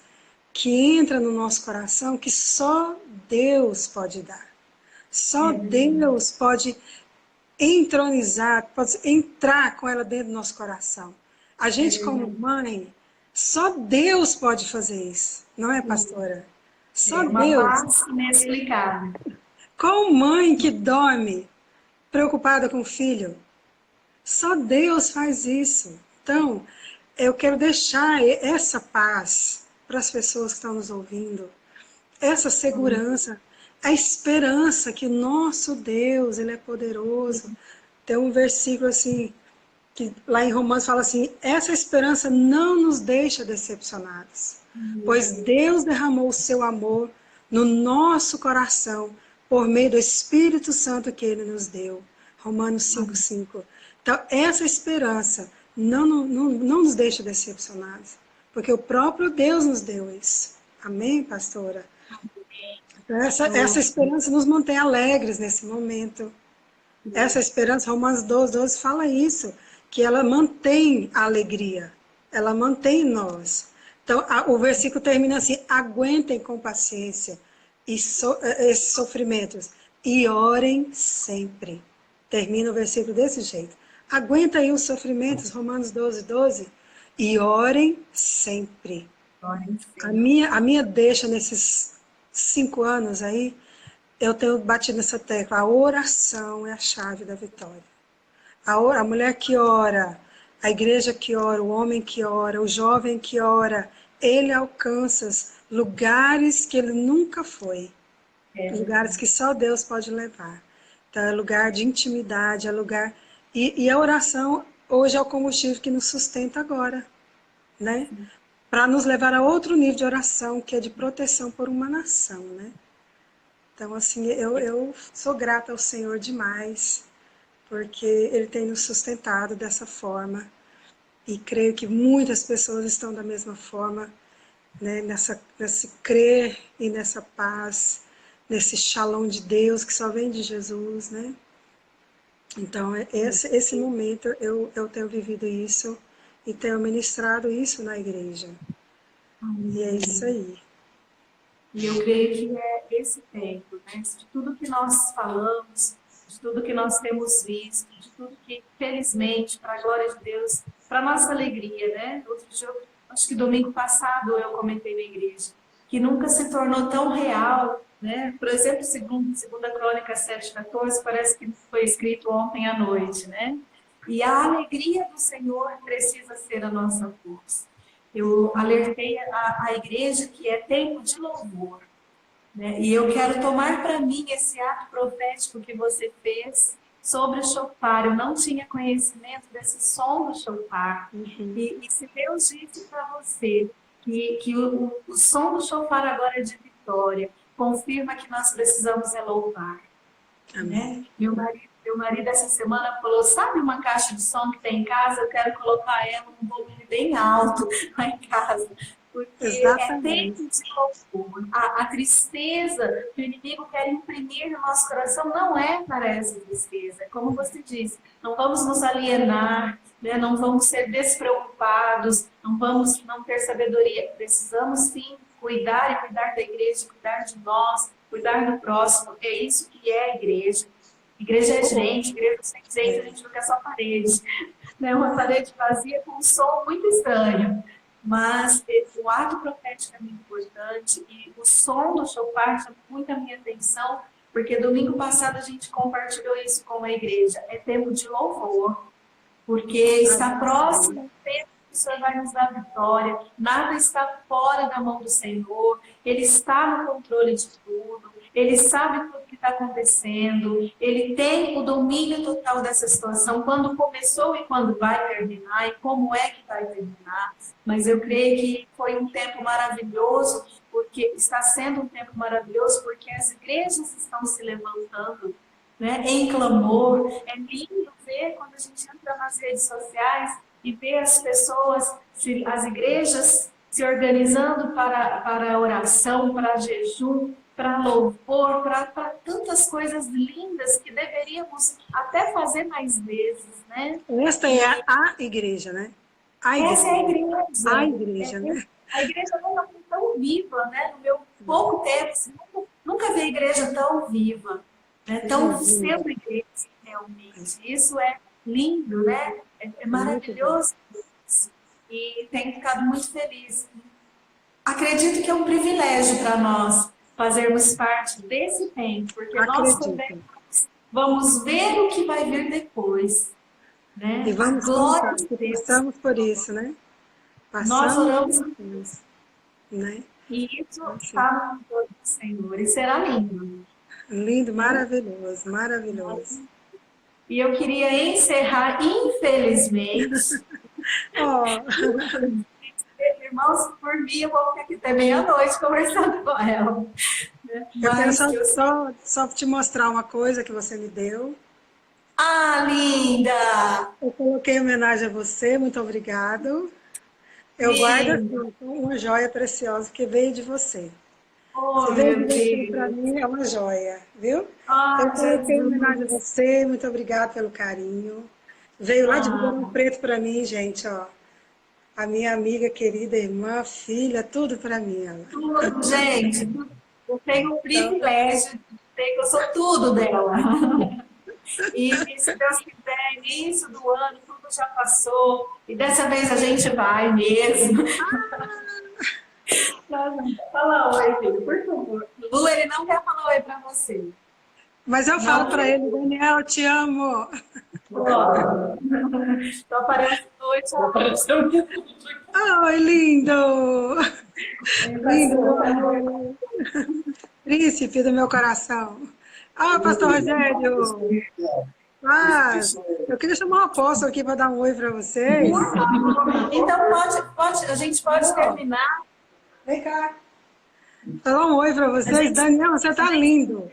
que entra no nosso coração, que só Deus pode dar. Só Deus pode entronizar, pode entrar com ela dentro do nosso coração. A gente, como mãe, só Deus pode fazer isso, não é, pastora? Só
Uma
Deus.
paz inexplicável.
Qual mãe que dorme preocupada com o filho? Só Deus faz isso. Então, eu quero deixar essa paz para as pessoas que estão nos ouvindo, essa segurança, a esperança que o nosso Deus, Ele é poderoso. Tem um versículo assim, que lá em Romanos fala assim, essa esperança não nos deixa decepcionados, pois Deus derramou o seu amor no nosso coração por meio do Espírito Santo que Ele nos deu. Romanos 5:5. Então, essa esperança não nos deixa decepcionados, porque o próprio Deus nos deu isso. Amém, pastora? Então, essa esperança nos mantém alegres nesse momento. Essa esperança, Romanos 12 fala isso, que ela mantém a alegria, ela mantém nós. Então, o versículo termina assim, aguentem com paciência esses sofrimentos e orem sempre. Termina o versículo desse jeito. Aguenta aí os sofrimentos, Romanos 12, e orem sempre. A minha deixa nesses 5 anos aí, eu tenho batido nessa tecla, a oração é a chave da vitória. A mulher que ora, a igreja que ora, o homem que ora, o jovem que ora, ele alcança lugares que ele nunca foi. Lugares que só Deus pode levar. Então, é lugar de intimidade, é lugar... E a oração hoje é o combustível que nos sustenta agora, né? Para nos levar a outro nível de oração, que é de proteção por uma nação, né? Então, assim, eu sou grata ao Senhor demais, porque Ele tem nos sustentado dessa forma. E creio que muitas pessoas estão da mesma forma, né? Nesse crer e nessa paz, nesse shalom de Deus que só vem de Jesus, né? Então, esse momento eu tenho vivido isso e tenho ministrado isso na igreja. E é isso aí.
E eu creio que é esse tempo, né? De tudo que nós falamos, de tudo que nós temos visto, de tudo que, felizmente, para a glória de Deus, para a nossa alegria, né? Outro dia, acho que domingo passado eu comentei na igreja, que nunca se tornou tão real, né? Por exemplo, segunda Crônica 7:14, parece que foi escrito ontem à noite, né? E a alegria do Senhor precisa ser a nossa força. Eu alertei a igreja que é tempo de louvor, né? E eu quero tomar para mim esse ato profético que você fez sobre o shofar. Eu não tinha conhecimento desse som do shofar. E se Deus disse para você que o som do shofar agora é de vitória, confirma que nós precisamos é louvar. Né? Meu marido essa semana falou, sabe uma caixa de som que tem em casa? Eu quero colocar ela num volume bem alto lá em casa. Porque
Exatamente.
é tempo de louvor. A tristeza que o inimigo quer imprimir no nosso coração não é para essa tristeza. Como você disse, não vamos nos alienar, né? Não vamos ser despreocupados, não vamos não ter sabedoria. Precisamos sim cuidar e cuidar da igreja, cuidar de nós, cuidar do próximo. É isso que é a igreja. Igreja é gente, igreja sem gente, a gente não quer só parede. Né? Uma parede vazia com um som muito estranho. Mas o ato profético é muito importante e o som do shofar chama muito a minha atenção, porque domingo passado a gente compartilhou isso com a igreja. É tempo de louvor, porque está próximo o tempo que o Senhor vai nos dar vitória, nada está fora da mão do Senhor, Ele está no controle de tudo, Ele sabe tudo que está acontecendo, Ele tem o domínio total dessa situação, quando começou e quando vai terminar, e como é que vai terminar. Mas eu creio que foi um tempo maravilhoso, porque está sendo um tempo maravilhoso, porque as igrejas estão se levantando, né, em clamor. É lindo ver quando a gente entra nas redes sociais e vê as pessoas, as igrejas se organizando para oração, para jejum, para louvor, para tantas coisas lindas que deveríamos até fazer mais vezes, né?
Esta é a igreja, né? A igreja.
Essa é a igreja.
A igreja, né?
A igreja nunca foi tão viva, né? No meu pouco tempo, assim, nunca vi a igreja tão viva, né? Tão sendo igreja, realmente. Isso é lindo, né? É maravilhoso. E tenho ficado muito feliz. Acredito que é um privilégio para nós fazermos parte desse tempo, porque nós também vamos ver o que vai vir depois. Né?
E vamos
glória
contar, que passamos por isso, né?
Nós oramos
por isso, né?
E isso está no controle do Senhor. E será lindo.
Lindo, maravilhoso, maravilhoso.
E eu queria encerrar, infelizmente. Irmãos, por mim, eu vou ficar aqui até meia-noite conversando com ela.
Eu quero só te mostrar uma coisa que você me deu.
Ah, linda!
Eu coloquei em homenagem a você, muito obrigado. Eu guardo assim, uma joia preciosa que veio de você.
Oh,
você veio de você, para mim é uma joia, viu? Eu coloquei em homenagem a você, muito obrigado pelo carinho. Veio lá de Ribeirão Preto para mim, gente, ó. A minha amiga querida, irmã, filha, tudo para mim. Ela.
Tudo, gente. Eu tenho o privilégio de dizer que eu sou tudo dela. E se Deus quiser, início do ano, tudo já passou. E dessa vez a gente vai mesmo. Fala oi, filho, por favor. Lu, ele não quer falar oi pra você.
Mas eu falo para ele, Daniel, eu te amo.
Então aparece noite, apareceu.
Oi, lindo! Lindo! Príncipe do meu coração. Pastor Rogério! Eu queria chamar o apóstolo aqui para dar um oi para vocês.
Então, a gente pode terminar.
Vem cá. Falar um oi para vocês. Daniel, você tá lindo.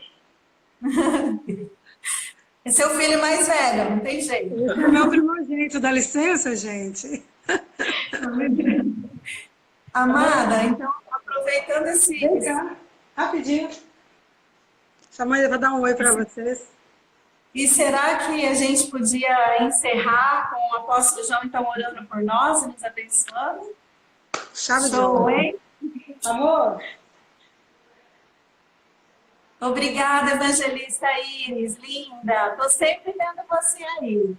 É seu filho mais velho, não tem jeito.
Esse é meu primogênito, dá licença, gente.
Amada, então, aproveitando esse...
Vem cá, rapidinho. Chama ele para dar um oi para vocês.
E será que a gente podia encerrar com o apóstolo João, então, orando por nós e nos abençoando?
Chave de ouro. Amor.
Obrigada, evangelista Iris, linda. Estou sempre vendo você aí.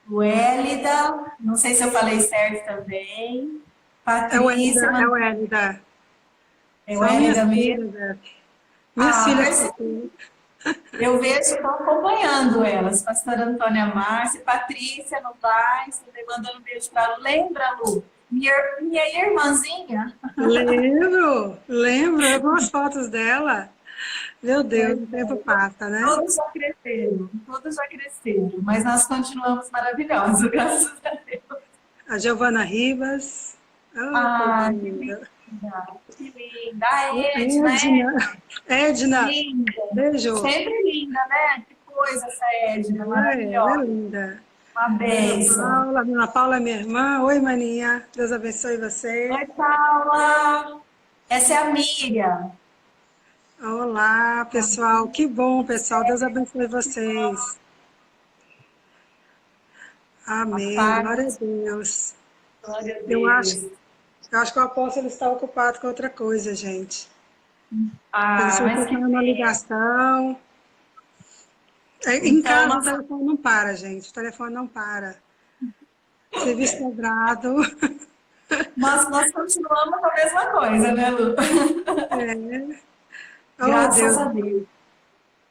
Wélida, não sei se eu falei certo também. Patrícia.
É o Hélida.
É o Hélida mesmo.
Minhas filhas.
Eu vejo, estou acompanhando elas. Pastora Antônia Márcia, Patrícia Novaes, também mandando um beijo para ela. Lembra, Lu? Minha irmãzinha?
Lembro. Eu vi as fotos dela. Meu Deus, o tempo passa, né?
Todos já cresceram, mas nós continuamos maravilhosos, graças a Deus.
A Giovana Ribas.
Que linda. Que linda. A
Edna.
Linda.
Beijo.
Sempre linda, né? Que coisa essa Edna, maravilhosa.
Ela é linda.
Uma bênção.
Ana Paula é minha irmã. Oi, maninha. Deus abençoe você.
Oi, Paula. Essa é a Miriam.
Olá, pessoal. Que bom, pessoal. Deus abençoe vocês. Amém. Glória a Deus.
Glória a Deus.
Eu acho que o apóstolo está ocupado com outra coisa, gente.
Mas que
uma ligação. Em casa o telefone não para, gente. O telefone não para. Serviço cobrado.
Nós continuamos com a mesma coisa, né, Lu? Graças a Deus.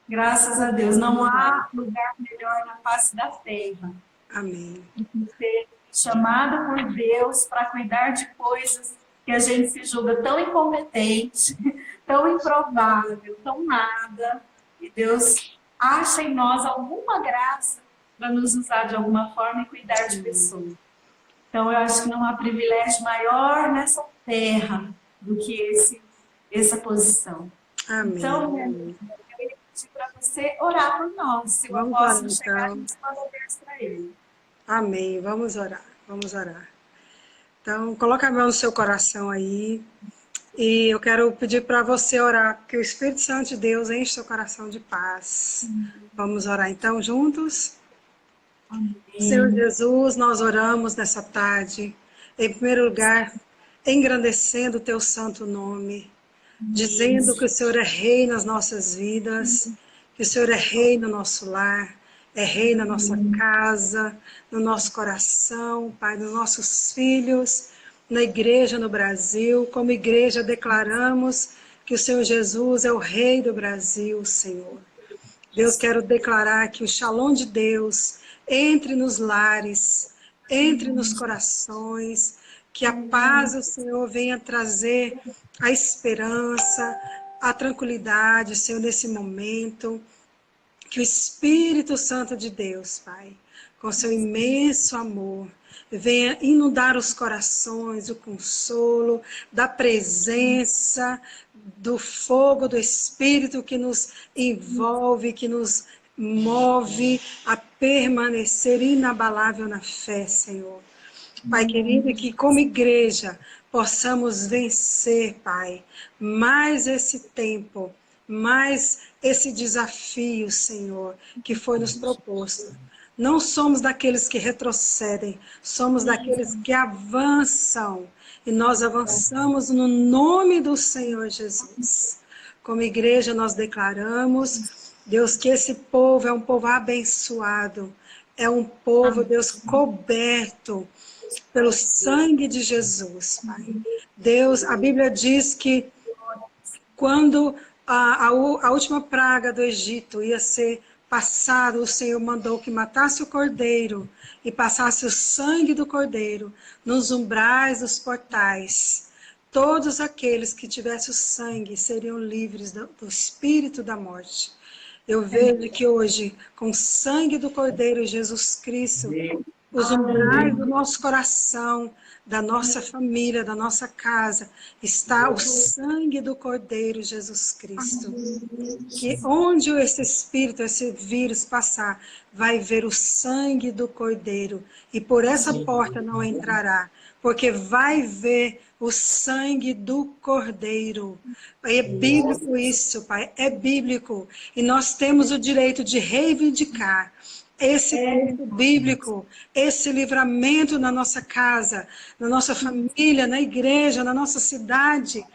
Graças a Deus. Não há lugar melhor na face da terra.
Amém.
Do que ser chamado por Deus para cuidar de coisas que a gente se julga tão incompetente, tão improvável, tão nada, e Deus acha em nós alguma graça para nos usar de alguma forma e cuidar de pessoas. Então, eu acho que não há privilégio maior nessa terra do que essa posição.
Amém.
Então, eu queria pedir para você orar por nós, se o apóstolo chegar, a gente manda um verso para ele.
Amém. Vamos orar, vamos orar. Então, coloca a mão no seu coração aí. E eu quero pedir para você orar, que o Espírito Santo de Deus enche seu coração de paz. Vamos orar então juntos?
Amém.
Senhor Jesus, nós oramos nessa tarde, em primeiro lugar, engrandecendo o teu santo nome, dizendo que o Senhor é rei nas nossas vidas, que o Senhor é rei no nosso lar, é rei na nossa casa, no nosso coração, Pai, nos nossos filhos, na igreja no Brasil. Como igreja declaramos que o Senhor Jesus é o rei do Brasil, Senhor. Deus, quero declarar que o Shalom de Deus entre nos lares, entre nos corações, que a paz do Senhor venha trazer a esperança, a tranquilidade, Senhor, nesse momento. Que o Espírito Santo de Deus, Pai, com seu imenso amor, venha inundar os corações, o consolo, da presença, do fogo do Espírito que nos envolve, que nos move a permanecer inabalável na fé, Senhor. Pai querido, que como igreja possamos vencer, Pai, mais esse tempo, mais esse desafio, Senhor, que foi nos proposto. Não somos daqueles que retrocedem, somos daqueles que avançam. E nós avançamos no nome do Senhor Jesus. Como igreja nós declaramos, Deus, que esse povo é um povo abençoado, é um povo, Deus, coberto pelo sangue de Jesus, Pai. Deus, a Bíblia diz que quando a última praga do Egito ia ser passada, o Senhor mandou que matasse o cordeiro e passasse o sangue do cordeiro nos umbrais dos portais. Todos aqueles que tivessem o sangue seriam livres do espírito da morte. Eu vejo que hoje, com o sangue do Cordeiro Jesus Cristo, os umbrais do nosso coração, da nossa família, da nossa casa, está o sangue do Cordeiro Jesus Cristo. Que onde esse espírito, esse vírus passar, vai ver o sangue do Cordeiro. E por essa porta não entrará, porque vai ver o sangue do Cordeiro. É bíblico isso, Pai, é bíblico. E nós temos o direito de reivindicar esse texto bíblico, esse livramento na nossa casa, na nossa família, na igreja, na nossa cidade.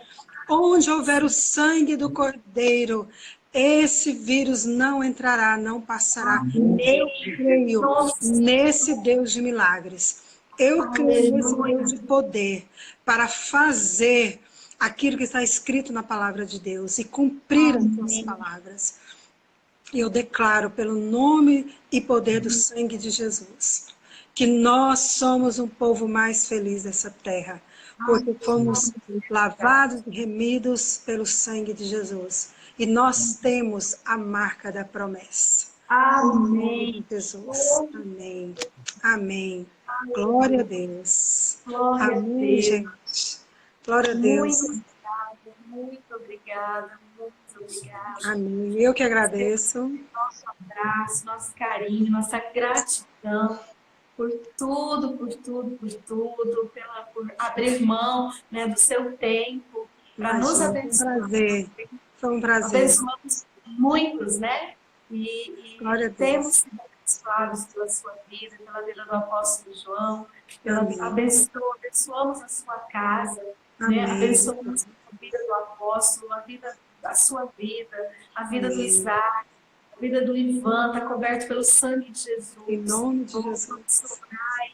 Onde houver o sangue do Cordeiro, esse vírus não entrará, não passará. Eu creio nesse Deus de milagres. Eu creio nesse Deus de poder para fazer aquilo que está escrito na palavra de Deus e cumprir as suas palavras. Eu declaro pelo nome e poder do sangue de Jesus que nós somos um povo mais feliz dessa terra, porque fomos lavados e remidos pelo sangue de Jesus. E nós temos a marca da promessa. Amém. Jesus. Amém. Amém. Glória a Deus.
Glória
Amém,
a Deus.
gente. Glória a Deus.
Muito obrigada, muito obrigada.
Amém. Eu que agradeço.
Nosso abraço, nosso carinho, nossa gratidão por tudo, por abrir mão, né, do seu tempo para nos abençoar.
Foi um prazer.
Abençoamos muitos, né? E temos sido abençoados pela sua vida, pela vida do apóstolo João. Abençoamos a sua casa, né? Abençoamos a vida do apóstolo, a sua vida, a vida do Isaac, a vida do Ivan, está coberto pelo sangue de Jesus.
Em nome de Jesus.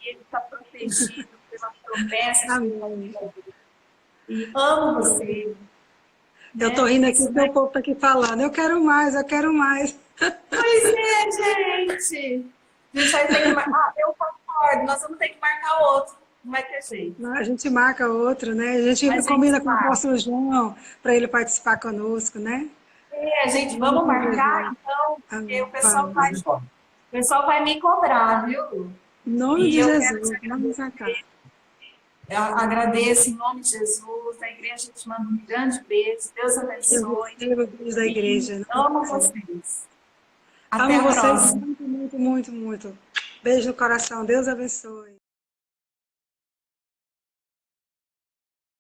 E ele está protegido pela promessa.
Amém.
E amo você.
Eu estou rindo aqui, porque o povo está aqui falando. Eu quero mais, eu quero mais.
Pois é, gente. A gente vai ter que... eu posso concordo, nós vamos ter que marcar outro, não vai ter jeito.
A gente marca outro, né? A gente
Mas a
combina
gente
com o
marca.
apóstolo João para ele participar conosco, né?
Gente, vamos marcar então, porque o pessoal vai me cobrar, viu?
Em nome
E
de
eu quero
Jesus,
te
vamos marcar.
Eu agradeço em nome de Jesus, a igreja te manda um grande beijo, Deus
Eu
abençoe.
recebo o beijo da igreja.
E
Né?
amo vocês. Até
Amo
a
vocês
próxima.
muito, muito, muito, muito. Beijo no coração. Deus abençoe.